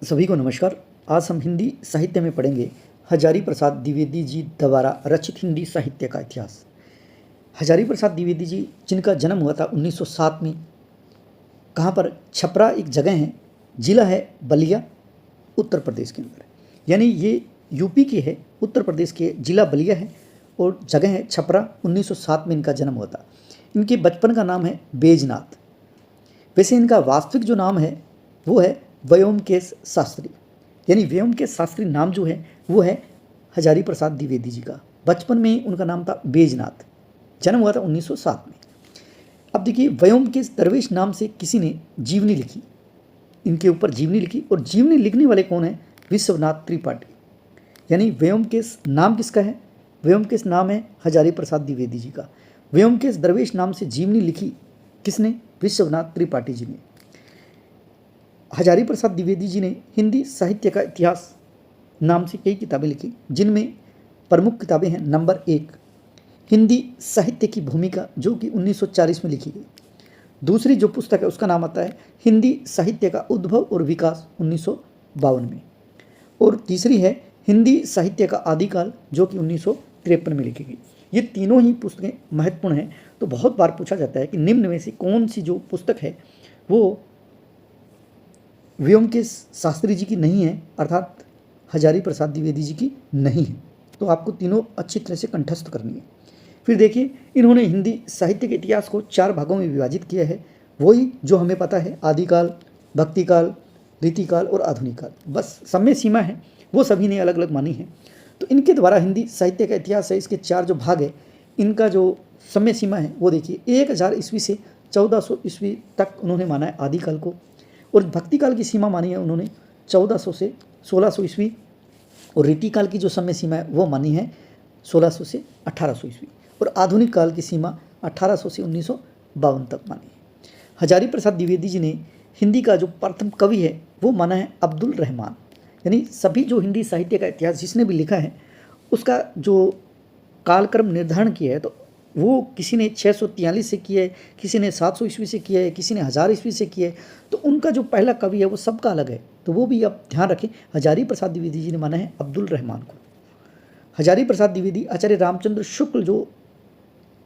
सभी को नमस्कार। आज हम हिंदी साहित्य में पढ़ेंगे हजारी प्रसाद द्विवेदी जी द्वारा रचित हिंदी साहित्य का इतिहास। हजारी प्रसाद द्विवेदी जी जिनका जन्म हुआ था 1907 में, कहाँ पर? छपरा एक जगह है, जिला है बलिया, उत्तर प्रदेश के अंदर। यानी ये यूपी की है, उत्तर प्रदेश के जिला बलिया है और जगह है छपरा। 1907 में इनका जन्म हुआ था। इनके बचपन का नाम है बैजनाथ। वैसे इनका वास्तविक जो नाम है वो है व्योमकेश शास्त्री। यानी व्योमकेश शास्त्री नाम जो है वो है हजारी प्रसाद द्विवेदी जी का। बचपन में उनका नाम था बैजनाथ। जन्म हुआ था 1907 में। अब देखिए, व्योमकेश दरवेश नाम से किसी ने जीवनी लिखी, इनके ऊपर जीवनी लिखी। और जीवनी लिखने वाले कौन है? विश्वनाथ त्रिपाठी। यानी व्योमकेश नाम किसका है? व्योमकेश नाम है हजारी प्रसाद द्विवेदी जी का। व्योमकेश दरवेश नाम से जीवनी लिखी किसने? विश्वनाथ त्रिपाठी जी ने। हजारी प्रसाद द्विवेदी जी ने हिंदी साहित्य का इतिहास नाम से कई किताबें लिखी, जिनमें प्रमुख किताबें हैं। नंबर 1 हिंदी साहित्य की भूमिका, जो कि 1940 में लिखी गई। दूसरी जो पुस्तक है उसका नाम आता है हिंदी साहित्य का उद्भव और विकास, 1952 में। और तीसरी है हिंदी साहित्य का आदिकाल, जो कि 1953 में लिखी गई। ये तीनों ही पुस्तकें महत्वपूर्ण हैं। तो बहुत बार पूछा जाता है कि निम्न में से कौन सी जो पुस्तक है वो व्योमकेश शास्त्री जी की नहीं है, अर्थात हजारी प्रसाद द्विवेदी जी की नहीं है। तो आपको तीनों अच्छी तरह से कंठस्थ करनी है। फिर देखिए, इन्होंने हिंदी साहित्य के इतिहास को 4 भागों में विभाजित किया है। वही जो हमें पता है, आदिकाल, भक्तिकाल, रीतिकाल और आधुनिक काल। बस समय सीमा है वो सभी ने अलग अलग मानी है। तो इनके द्वारा हिंदी साहित्य का इतिहास है, इसके 4 जो भाग है, इनका जो समय सीमा है वो देखिए 1000 ईस्वी से 1400 ईस्वी तक उन्होंने माना है आदिकाल को। और भक्ति काल की सीमा मानी है उन्होंने 1400 से 1600 ईस्वी। और रीतिकाल की जो समय सीमा है वो मानी है 1600 से 1800 ईस्वी। और आधुनिक काल की सीमा 1800 से 1952 तक मानी है। हजारी प्रसाद द्विवेदी जी ने हिंदी का जो प्रथम कवि है वो माना है अब्दुल रहमान। यानी सभी जो हिंदी साहित्य का इतिहास जिसने भी लिखा है उसका जो कालक्रम निर्धारण किया है, तो वो किसी ने 643 से किया है, किसी ने 700 ईस्वी से किया है, किसी ने 1000 ईस्वी से किया है। तो उनका जो पहला कवि है वो सबका अलग है। तो वो भी आप ध्यान रखें। हजारी प्रसाद द्विवेदी जी ने माना है अब्दुल रहमान को। हजारी प्रसाद द्विवेदी आचार्य रामचंद्र शुक्ल जो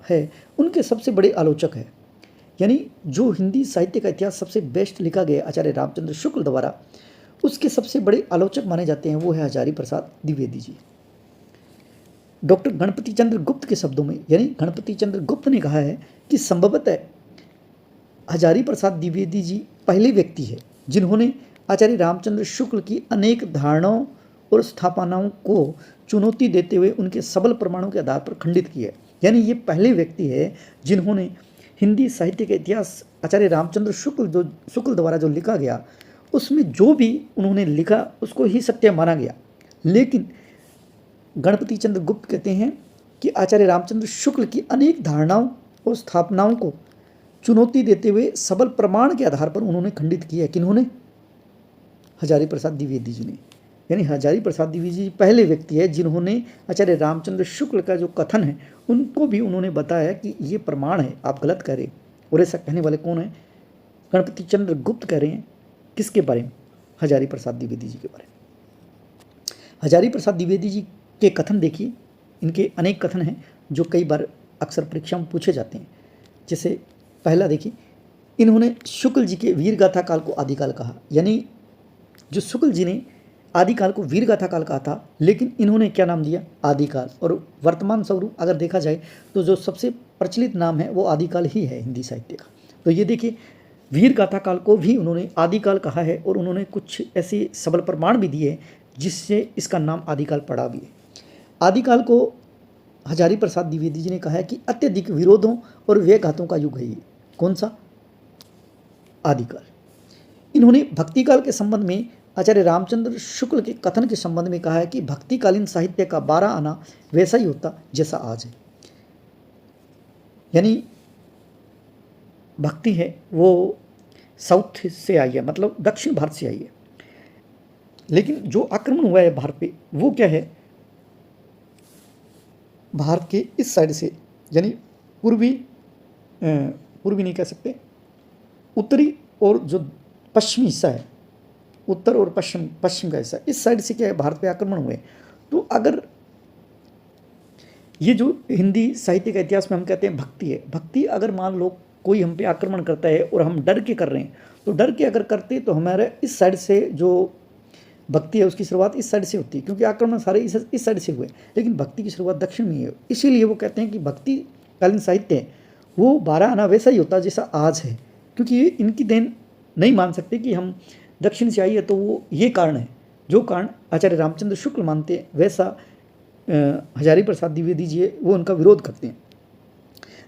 है उनके सबसे बड़े आलोचक है। यानी जो हिंदी साहित्य का इतिहास सबसे बेस्ट लिखा गया आचार्य रामचंद्र शुक्ल द्वारा, उसके सबसे बड़े आलोचक माने जाते हैं वो है हजारी प्रसाद द्विवेदी जी। डॉक्टर गणपति चंद्र गुप्त के शब्दों में, यानी गणपति चंद्र गुप्त ने कहा है कि संभवतः हजारी प्रसाद द्विवेदी जी पहले व्यक्ति है जिन्होंने आचार्य रामचंद्र शुक्ल की अनेक धारणाओं और स्थापनाओं को चुनौती देते हुए उनके सबल प्रमाणों के आधार पर खंडित किया है। यानी ये पहले व्यक्ति है जिन्होंने हिंदी साहित्य के इतिहास आचार्य रामचंद्र शुक्ल द्वारा जो लिखा गया उसमें जो भी उन्होंने लिखा उसको ही सत्य माना गया। लेकिन गणपति चंद्र गुप्त कहते हैं कि आचार्य रामचंद्र शुक्ल की अनेक धारणाओं और स्थापनाओं को चुनौती देते हुए सबल प्रमाण के आधार पर उन्होंने खंडित किया है। किन्होंने? हजारी प्रसाद द्विवेदी जी ने। यानी हजारी प्रसाद द्विवेदी जी पहले व्यक्ति है जिन्होंने आचार्य रामचंद्र शुक्ल का जो कथन है उनको भी उन्होंने बताया कि ये प्रमाण है, आप गलत कह रहे हैं। और ऐसा कहने वाले कौन है? गणपति चंद्र गुप्त कह रहे हैं। किसके बारे में? हजारी प्रसाद द्विवेदी जी के बारे में। हजारी प्रसाद द्विवेदी जी के कथन देखिए, इनके अनेक कथन हैं जो कई बार अक्सर परीक्षा में पूछे जाते हैं। जैसे पहला देखिए, इन्होंने शुक्ल जी के वीर गाथा काल को आदिकाल कहा। यानी जो शुक्ल जी ने आदिकाल को वीर गाथा काल कहा था, लेकिन इन्होंने क्या नाम दिया? आदिकाल। और वर्तमान स्वरूप अगर देखा जाए तो जो सबसे प्रचलित नाम है वो आदिकाल ही है हिंदी साहित्य का। तो ये देखिए, वीर गाथा काल को भी उन्होंने आदिकाल कहा है और उन्होंने कुछ ऐसे सबल प्रमाण भी दिए जिससे इसका नाम आदिकाल पड़ा भी है। आदिकाल को हजारी प्रसाद द्विवेदी जी ने कहा है कि अत्यधिक विरोधों और व्यघातों का युग है ये। कौन सा? आदिकाल। इन्होंने भक्तिकाल के संबंध में आचार्य रामचंद्र शुक्ल के कथन के संबंध में कहा है कि भक्तिकालीन साहित्य का 12 आना वैसा ही होता जैसा आज है। यानी भक्ति है वो साउथ से आई है, मतलब दक्षिण भारत से आई है। लेकिन जो आक्रमण हुआ है भारत पे वो क्या है? भारत के इस साइड से, यानी पूर्वी नहीं कह सकते, उत्तरी और जो पश्चिमी हिस्सा है उत्तर और पश्चिम का हिस्सा, इस साइड से क्या है भारत पे आक्रमण हुए। तो अगर ये जो हिंदी साहित्य का इतिहास में हम कहते हैं भक्ति है, भक्ति अगर मान लो कोई हम पे आक्रमण करता है और हम डर के कर रहे हैं, तो डर के अगर करते तो हमारे इस साइड से जो भक्ति है उसकी शुरुआत इस साइड से होती है, क्योंकि आक्रमण सारे इस साइड से हुए, लेकिन भक्ति की शुरुआत दक्षिण में है। इसीलिए वो कहते हैं कि भक्तिकालीन साहित्य है वो 12 आना वैसा ही होता जैसा आज है, क्योंकि इनकी देन नहीं मान सकते कि हम दक्षिण से आई है, तो वो ये कारण है जो कारण आचार्य रामचंद्र शुक्ल मानते हैं, वैसा हजारी प्रसाद द्विवेदी जी वो उनका विरोध करते हैं।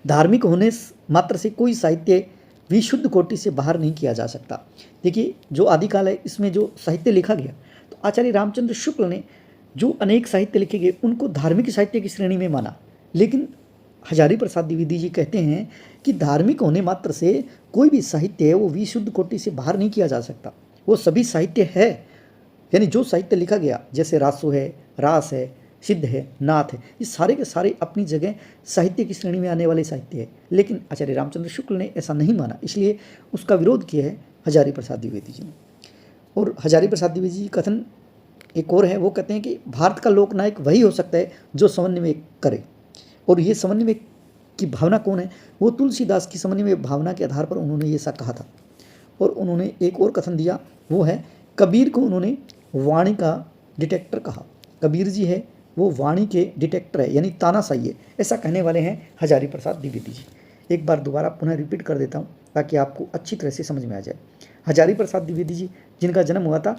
धार्मिक होने मात्र से कोई साहित्य विशुद्ध कोटि से बाहर नहीं किया जा सकता। देखिए जो आदिकाल है इसमें जो साहित्य लिखा गया, तो आचार्य रामचंद्र शुक्ल ने जो अनेक साहित्य लिखे गए उनको धार्मिक साहित्य की श्रेणी में माना, लेकिन हजारी प्रसाद द्विवेदी जी कहते हैं कि धार्मिक होने मात्र से कोई भी साहित्य है वो विशुद्ध कोटि से बाहर नहीं किया जा सकता। वो सभी साहित्य है, यानी जो साहित्य लिखा गया जैसे रासो है, रास है, सिद्ध है, नाथ है, ये सारे के सारे अपनी जगह साहित्य की श्रेणी में आने वाले साहित्य है, लेकिन आचार्य रामचंद्र शुक्ल ने ऐसा नहीं माना, इसलिए उसका विरोध किया है हजारी प्रसाद द्विवेदी जी ने। और हजारी प्रसाद द्विवेदी जी कथन एक और है, वो कहते हैं कि भारत का लोकनायक वही हो सकता है जो समन्वय करे, और ये समन्वय की भावना कौन है, वो तुलसीदास की समन्वय भावना के आधार पर उन्होंने ये ऐसा कहा था। और उन्होंने एक और कथन दिया, वो है कबीर को उन्होंने वाणी का डिटेक्टर कहा। कबीर जी है वो वाणी के डिटेक्टर है, यानी तानाशाही है, ऐसा कहने वाले हैं हजारी प्रसाद द्विवेदी जी। एक बार दोबारा पुनः रिपीट कर देता हूँ ताकि आपको अच्छी तरह से समझ में आ जाए। हजारी प्रसाद द्विवेदी जी जिनका जन्म हुआ था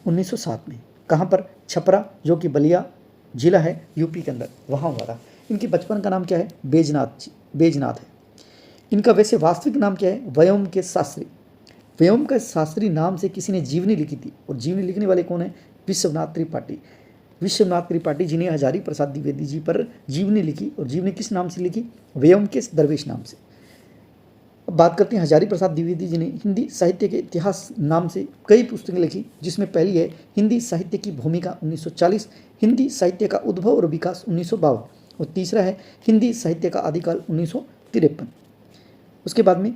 1907 में, कहाँ पर, छपरा, जो कि बलिया जिला है यूपी के अंदर, वहाँ हुआ था। इनके बचपन का नाम क्या है, बैजनाथ है। इनका वैसे वास्तविक नाम क्या है, व्योम के शास्त्री। व्योम के शास्त्री नाम से किसी ने जीवनी लिखी थी, और जीवनी लिखने वाले कौन है, विश्वनाथ त्रिपाठी। विश्वनाथ त्रिपाठी जिन्हें हजारी प्रसाद द्विवेदी जी पर जीवनी लिखी, और जीवनी किस नाम से लिखी, व्योम के दरवेश नाम से। अब बात करते हैं हजारी प्रसाद द्विवेदी जी ने हिंदी साहित्य के इतिहास नाम से कई पुस्तकें लिखी, जिसमें पहली है हिंदी साहित्य की भूमिका 1940, हिंदी साहित्य का उद्भव और विकास 1952, और तीसरा है हिंदी साहित्य का आदिकाल 1953। उसके बाद में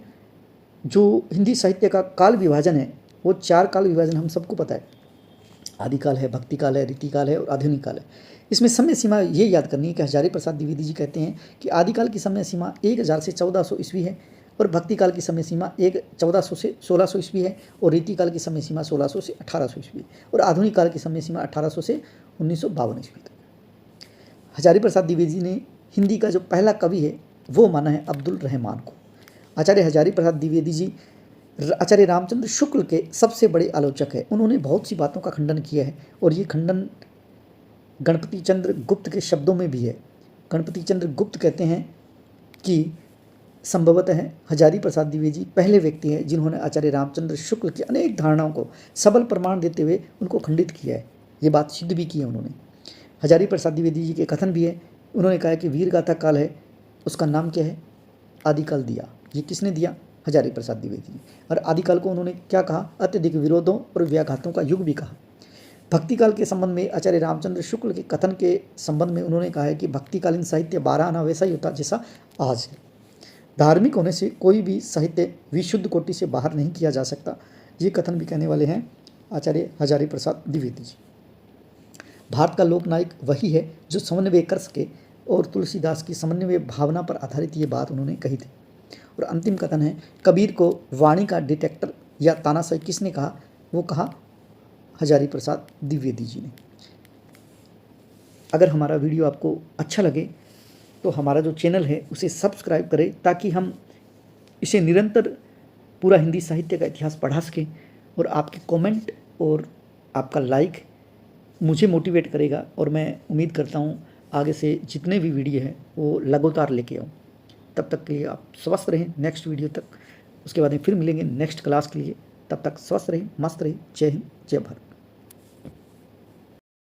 जो हिंदी साहित्य का काल विभाजन है वो 4 काल विभाजन हम सबको पता है, आदिकाल है, भक्तिकाल है, रीतिकाल है और आधुनिक काल है। इसमें समय सीमा ये याद करनी है कि हजारी प्रसाद द्विवेदी जी कहते हैं कि आदिकाल की समय सीमा 1000 से 1400 ईस्वी है, और भक्तिकाल की समय सीमा 1400 से 1600 ईस्वी है, और रीतिकाल की समय सीमा 1600 से 1800 ईस्वी, और आधुनिक काल की समय सीमा 1800 से 1952 ईस्वी तक। हजारी प्रसाद द्विवेदी जी ने हिंदी का जो पहला कवि है वो माना है अब्दुल रहमान को। आचार्य हजारी प्रसाद द्विवेदी जी आचार्य रामचंद्र शुक्ल के सबसे बड़े आलोचक है। उन्होंने बहुत सी बातों का खंडन किया है, और ये खंडन गणपति चंद्र गुप्त के शब्दों में भी है। गणपति चंद्र गुप्त कहते हैं कि संभवतः हजारी प्रसाद द्विवेदी पहले व्यक्ति हैं जिन्होंने आचार्य रामचंद्र शुक्ल की अनेक धारणाओं को सबल प्रमाण देते हुए उनको खंडित किया है। ये बात सिद्ध भी की है उन्होंने। हजारी प्रसाद द्विवेदी जी के कथन भी है, उन्होंने कहा कि वीर गाथा काल है उसका नाम क्या है, आदिकाल दिया। ये किसने दिया, हजारी प्रसाद द्विवेदी जी। और आदिकाल को उन्होंने क्या कहा, अत्यधिक विरोधों और व्याघातों का युग भी कहा। भक्तिकाल के संबंध में आचार्य रामचंद्र शुक्ल के कथन के संबंध में उन्होंने कहा है कि भक्तिकालीन साहित्य 12 आना वैसा ही होता जैसा आज है। धार्मिक होने से कोई भी साहित्य विशुद्ध कोटि से बाहर नहीं किया जा सकता, ये कथन भी कहने वाले हैं आचार्य हजारी प्रसाद द्विवेदी जी। भारत का लोकनायक वही है जो समन्वय कर सके, और तुलसीदास की समन्वय भावना पर आधारित ये बात उन्होंने कही थी। और अंतिम कथन है, कबीर को वाणी का डिटेक्टर या तानाशाही किसने कहा, वो कहा हजारी प्रसाद द्विवेदी जी ने। अगर हमारा वीडियो आपको अच्छा लगे तो हमारा जो चैनल है उसे सब्सक्राइब करें, ताकि हम इसे निरंतर पूरा हिंदी साहित्य का इतिहास पढ़ा सकें। और आपके कमेंट और आपका लाइक मुझे मोटिवेट करेगा, और मैं उम्मीद करता हूँ आगे से जितने भी वीडियो हैं वो लगातार लेके आऊँ। तब तक के लिए आप स्वस्थ रहें, नेक्स्ट वीडियो तक, उसके बाद में फिर मिलेंगे नेक्स्ट क्लास के लिए। तब तक स्वस्थ रहें, मस्त रहें। जय हिंद, जय भारत।